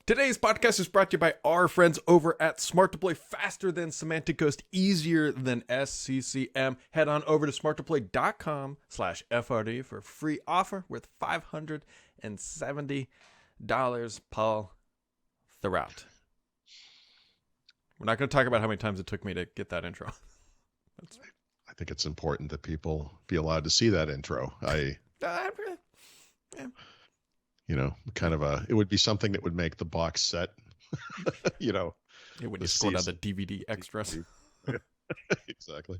Today's podcast is brought to you by our friends over at Smart Deploy. Faster than Semantic Ghost, easier than SCCM. Head on over to smartdeploy.com/FRD for a free offer worth $570. Paul, throughout. We're not going to talk about how many times it took me to get that intro. I think it's important that people be allowed to see that intro. It would be something that would make the box set, When you scroll down the DVD extras. Exactly.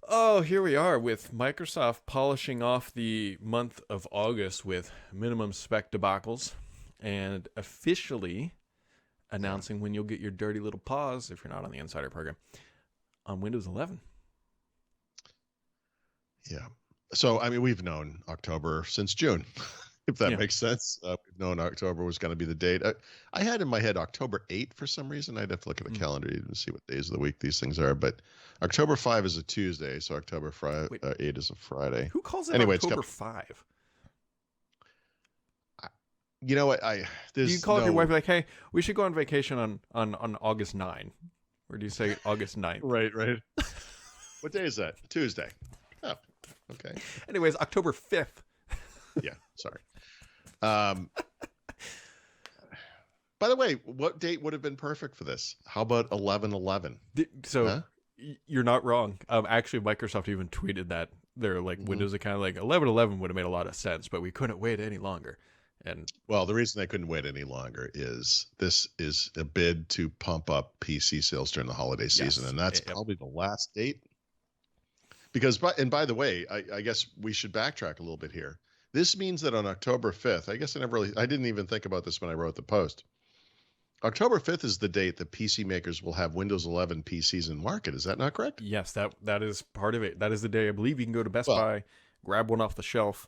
Oh, here we are with Microsoft polishing off the month of August with minimum spec debacles and officially announcing when you'll get your dirty little paws, if you're not on the Insider program, on Windows 11. Yeah. So, we've known October since June, if that makes sense. We've known October was going to be the date. I had in my head October 8 for some reason. I'd have to look at the calendar to see what days of the week these things are. But October 5 is a Tuesday, so October 8 is a Friday. Who calls it October 5? You know what? Do you call up your wife like, hey, we should go on vacation on August 9? Or do you say August 9th? Right. What day is that? Tuesday. Oh, okay. Anyways, October 5th. Yeah, sorry. By the way, what date would have been perfect for this? How about 11/11? You're not wrong. Actually, Microsoft even tweeted that their Windows account 11/11 would have made a lot of sense, but we couldn't wait any longer. And well, the reason they couldn't wait any longer is this is a bid to pump up PC sales during the holiday season, and that's probably the last date. Because, by the way, I guess we should backtrack a little bit here. This means that on October 5th, I didn't even think about this when I wrote the post. October 5th is the date that PC makers will have Windows 11 PCs in market. Is that not correct? Yes, that is part of it. That is the day I believe you can go to Best Buy, grab one off the shelf.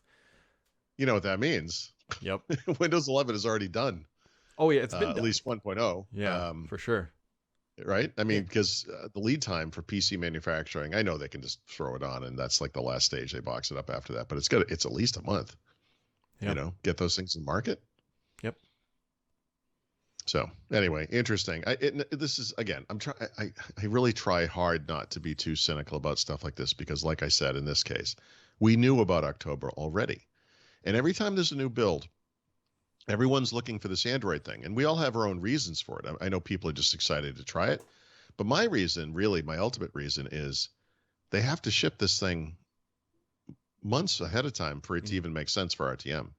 You know what that means? Yep. Windows 11 is already done. Oh, yeah, it's been done. At least 1.0. Yeah, for sure. Right? Because the lead time for PC manufacturing, I know they can just throw it on, and that's like the last stage. They box it up after that. But it's at least a month. Yep. Get those things in market. Yep. So anyway, interesting. This is, again, I really try hard not to be too cynical about stuff like this because, like I said, in this case, we knew about October already. And every time there's a new build, everyone's looking for this Android thing. And we all have our own reasons for it. I know people are just excited to try it. But my reason, really, my ultimate reason is they have to ship this thing months ahead of time for it to even make sense for RTM.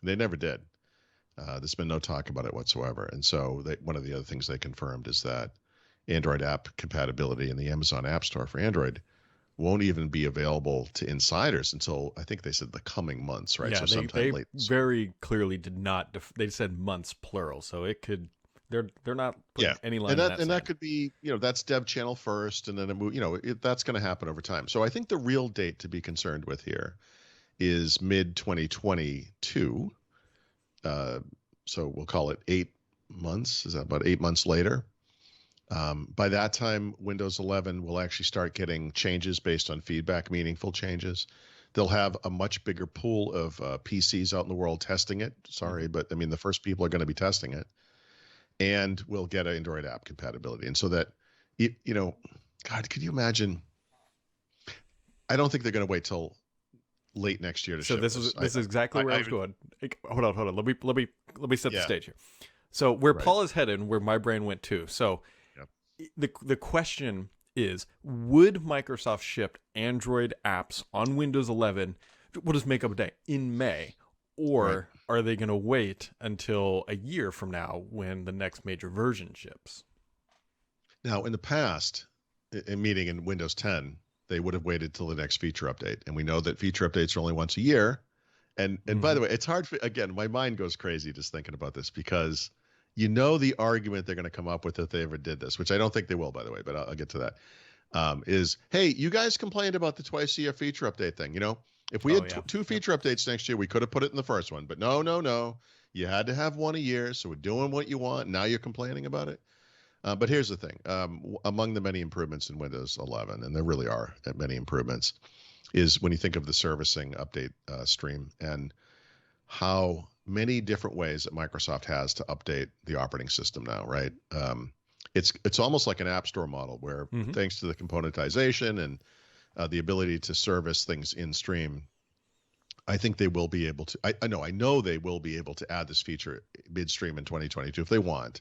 They never did. There's been no talk about it whatsoever. And so one of the other things they confirmed is that Android app compatibility in the Amazon App Store for Android won't even be available to insiders until, I think they said, the coming months, right? Yeah, so sometime late. Very clearly did not. They said months plural, so it could. They're not putting any line. That could be, that's dev channel first, and then that's going to happen over time. So I think the real date to be concerned with here is mid 2022. So we'll call it 8 months. Is that about 8 months later? By that time, Windows 11 will actually start getting changes based on feedback, meaningful changes. They'll have a much bigger pool of PCs out in the world testing it. Sorry, but the first people are going to be testing it. And we'll get Android app compatibility. And so that, God, could you imagine? I don't think they're going to wait till late next year to ship this is exactly where I was going. Hold on. Let me set the stage here. So where Paul is headed and where my brain went to. So the question is, would Microsoft ship Android apps on Windows 11, we'll just make up a day, in May? Or are they going to wait until a year from now when the next major version ships? Now, in the past, meaning in Windows 10, they would have waited till the next feature update. And we know that feature updates are only once a year. And by the way, it's hard again, my mind goes crazy just thinking about this because the argument they're going to come up with if they ever did this, which I don't think they will, by the way, but I'll get to that, is, hey, you guys complained about the twice a year feature update thing. If we had two feature updates next year, we could have put it in the first one. But no. You had to have one a year, so we're doing what you want. Now you're complaining about it. But here's the thing. Among the many improvements in Windows 11, and there really are many improvements, is when you think of the servicing update stream and how many different ways that Microsoft has to update the operating system now, right? It's almost like an app store model where, thanks to the componentization and the ability to service things in stream, I think they will be able to. I know they will be able to add this feature midstream in 2022 if they want,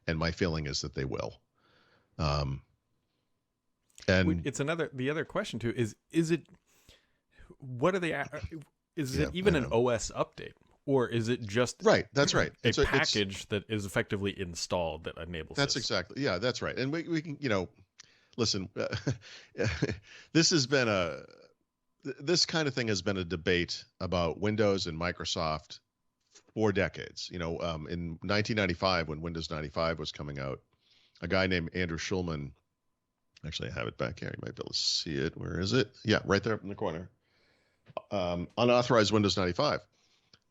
and my feeling is that they will. And it's the other question too is it, what are they? Is it even an OS update, or is it just right? That's right. A package that is effectively installed that enables. That's this. Exactly. Yeah, that's right. And we can listen. This kind of thing has been a debate about Windows and Microsoft for decades. In 1995, when Windows 95 was coming out, a guy named Andrew Schulman, actually I have it back here, you might be able to see it. Where is it? Yeah, right there in the corner. Unauthorized Windows 95.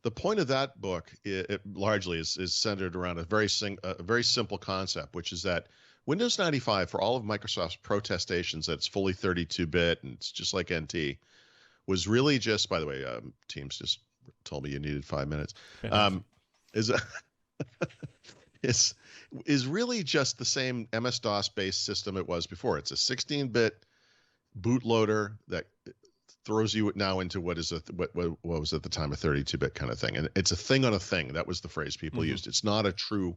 The point of that book, it largely is centered around a very simple concept, which is that Windows 95, for all of Microsoft's protestations that it's fully 32-bit and it's just like NT, was really just, by the way, Teams just told me you needed 5 minutes, is really just the same MS-DOS based system it was before. It's a 16-bit bootloader that throws you now into what was at the time a 32-bit kind of thing. And it's a thing on a thing. That was the phrase people used. It's not a true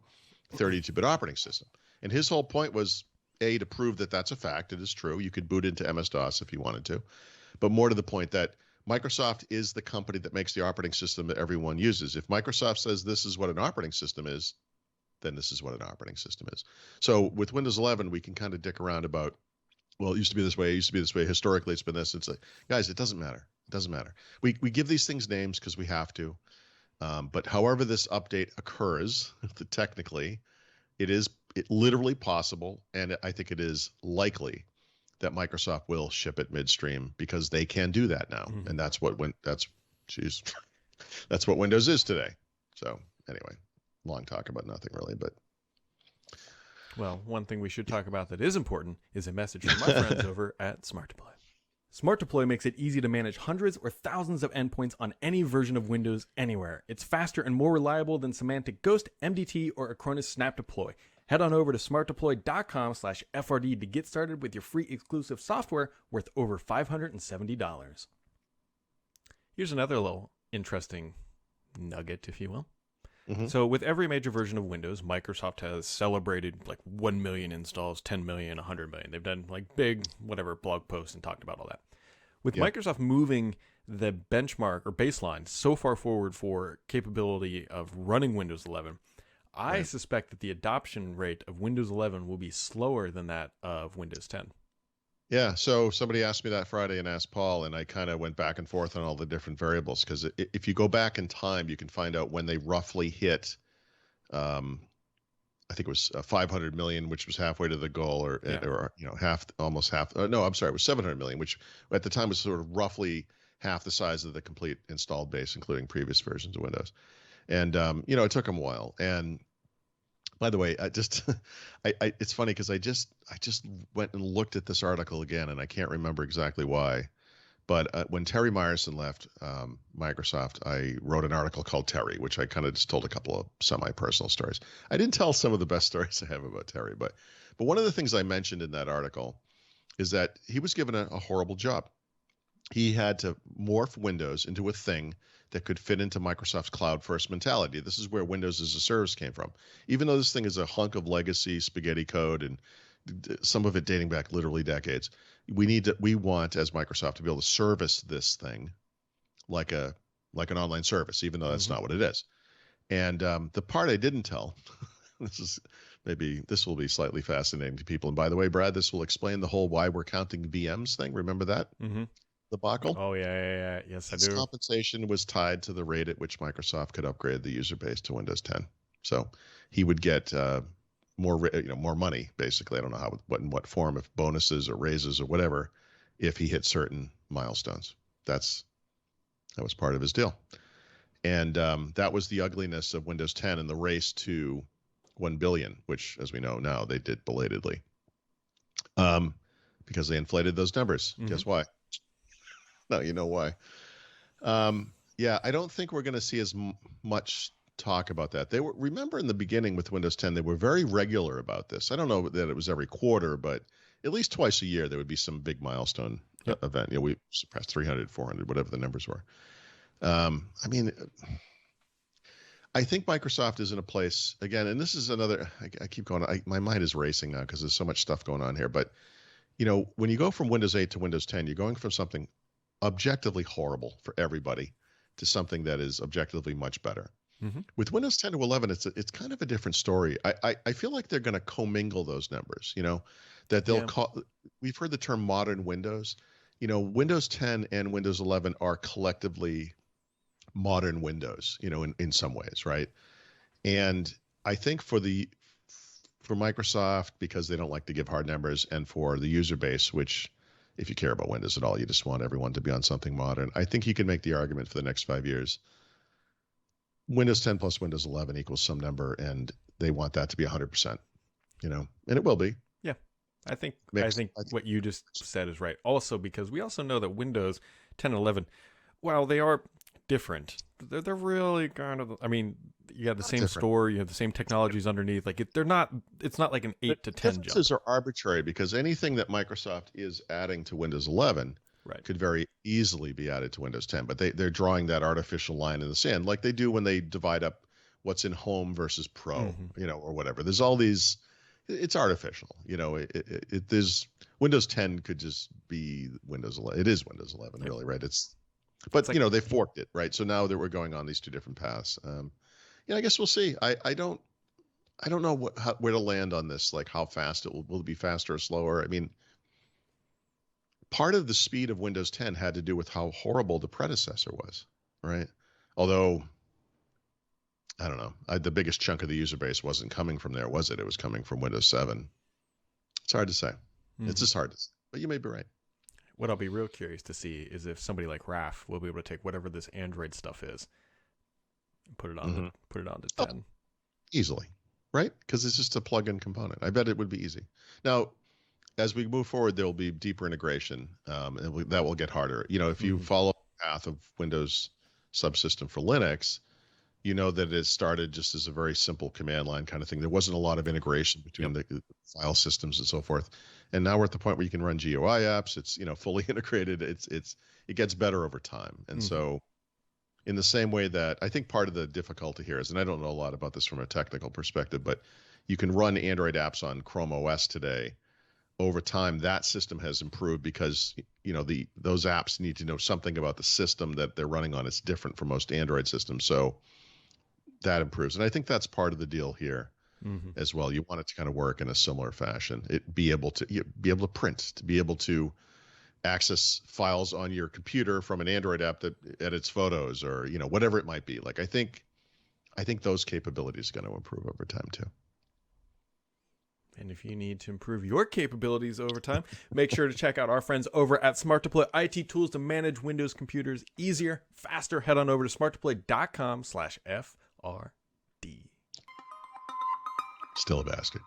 32-bit operating system. And his whole point was, A, to prove that that's a fact. It is true. You could boot into MS-DOS if you wanted to. But more to the point that Microsoft is the company that makes the operating system that everyone uses. If Microsoft says this is what an operating system is, then this is what an operating system is. So with Windows 11, we can kind of dick around about, well, it used to be this way. It used to be this way. Historically, it's been this. It's like, guys, it doesn't matter. It doesn't matter. We give these things names because we have to. But however this update occurs, technically, it literally possible, and I think it is likely that Microsoft will ship it midstream because they can do that now, and that's what Windows is today. So anyway, long talk about nothing really, but. Well, one thing we should talk about that is important is a message from our friends over at Smart Deploy. Smart Deploy makes it easy to manage hundreds or thousands of endpoints on any version of Windows anywhere. It's faster and more reliable than Symantec Ghost, MDT, or Acronis Snap Deploy. Head on over to smartdeploy.com/FRD to get started with your free exclusive software worth over $570. Here's another little interesting nugget, if you will. So with every major version of Windows, Microsoft has celebrated like 1 million installs, 10 million, 100 million. They've done like big, whatever, blog posts and talked about all that. With Microsoft moving the benchmark or baseline so far forward for capability of running Windows 11, I suspect that the adoption rate of Windows 11 will be slower than that of Windows 10. Yeah, so somebody asked me that Friday and asked Paul, and I kind of went back and forth on all the different variables because if you go back in time, you can find out when they roughly hit, I think it was 500 million, which was halfway to the goal, or almost half. No, I'm sorry, it was 700 million, which at the time was sort of roughly half the size of the complete installed base, including previous versions of Windows. And it took them a while. And by the way, it's funny because I just went and looked at this article again, and I can't remember exactly why. But when Terry Myerson left Microsoft, I wrote an article called Terry, which I kind of just told a couple of semi-personal stories. I didn't tell some of the best stories I have about Terry, but one of the things I mentioned in that article is that he was given a horrible job. He had to morph Windows into a thing that could fit into Microsoft's cloud-first mentality. This is where Windows as a service came from. Even though this thing is a hunk of legacy spaghetti code and some of it dating back literally decades, we want as Microsoft to be able to service this thing like an online service, even though that's not what it is. And the part I didn't tell, this will be slightly fascinating to people. And by the way, Brad, this will explain the whole why we're counting VMs thing. Remember that? Debacle? Oh, yeah. Yes, I do. Its compensation was tied to the rate at which Microsoft could upgrade the user base to Windows 10. So he would get more money, basically. I don't know in what form, if bonuses or raises or whatever, if he hit certain milestones. That was part of his deal. And that was the ugliness of Windows 10 and the race to 1 billion, which, as we know now, they did belatedly because they inflated those numbers. Guess why? No, you know why. Yeah, I don't think we're going to see as much talk about that. They were, remember in the beginning with Windows 10, they were very regular about this. I don't know that it was every quarter, but at least twice a year there would be some big milestone event. You know, we surpassed 300, 400, whatever the numbers were. I mean, I think Microsoft is in a place again, and this is another. I keep going. My mind is racing now because there's so much stuff going on here. But you know, when you go from Windows 8 to Windows 10, you're going from something objectively horrible for everybody to something that is objectively much better. Mm-hmm. With Windows 10 to 11, it's kind of a different story. I feel like they're going to commingle those numbers. You know, that they'll call. We've heard the term modern Windows. You know, Windows 10 and Windows 11 are collectively modern Windows, you know, in some ways, right? And I think for Microsoft, because they don't like to give hard numbers, and for the user base, which if you care about Windows at all, you just want everyone to be on something modern. I think you can make the argument for the next 5 years, Windows 10 plus Windows 11 equals some number, and they want that to be 100%, you know, and it will be. Yeah. I think what you just said is right. Also, because we also know that Windows 10 and 11, while they are different, they're really kind of, I mean, you have the same store, you have the same technologies underneath. Like it's not like an 8 to 10 jump. Differences are arbitrary because anything that Microsoft is adding to Windows 11 could very easily be added to Windows 10, but they're drawing that artificial line in the sand like they do when they divide up what's in Home versus Pro, you know, or whatever. There's all these, it's artificial, you know, there's Windows 10 could just be Windows 11. It is Windows 11 really, right? But you know, they forked it, right? So now that we're going on these two different paths, I guess we'll see. I don't know where to land on this, like how fast will it be faster or slower? I mean, part of the speed of Windows 10 had to do with how horrible the predecessor was, right? Although, I don't know, the biggest chunk of the user base wasn't coming from there, was it? It was coming from Windows 7. It's hard to say. It's just hard to say, but you may be right. What I'll be real curious to see is if somebody like Raf will be able to take whatever this Android stuff is and put it on to 10 easily, right? Because it's just a plug-in component. I bet it would be easy. Now, as we move forward, there will be deeper integration, and that will get harder. You know, if you follow the path of Windows subsystem for Linux, you know that it started just as a very simple command line kind of thing. There wasn't a lot of integration between the file systems and so forth. And now we're at the point where you can run GUI apps. It's, you know, fully integrated. It gets better over time. And so in the same way that I think part of the difficulty here is, and I don't know a lot about this from a technical perspective, but you can run Android apps on Chrome OS today. Over time, that system has improved because, you know, those apps need to know something about the system that they're running on. It's different from most Android systems. So that improves. And I think that's part of the deal here as well. You want it to kind of work in a similar fashion. Be able to print, to be able to access files on your computer from an Android app that edits photos, or, you know, whatever it might be. Like, I think those capabilities are going to improve over time too. And if you need to improve your capabilities over time, make sure to check out our friends over at Smart Deploy, IT tools to manage Windows computers easier, faster. Head on over to smartdeploy.com/FRD. Still a bastard.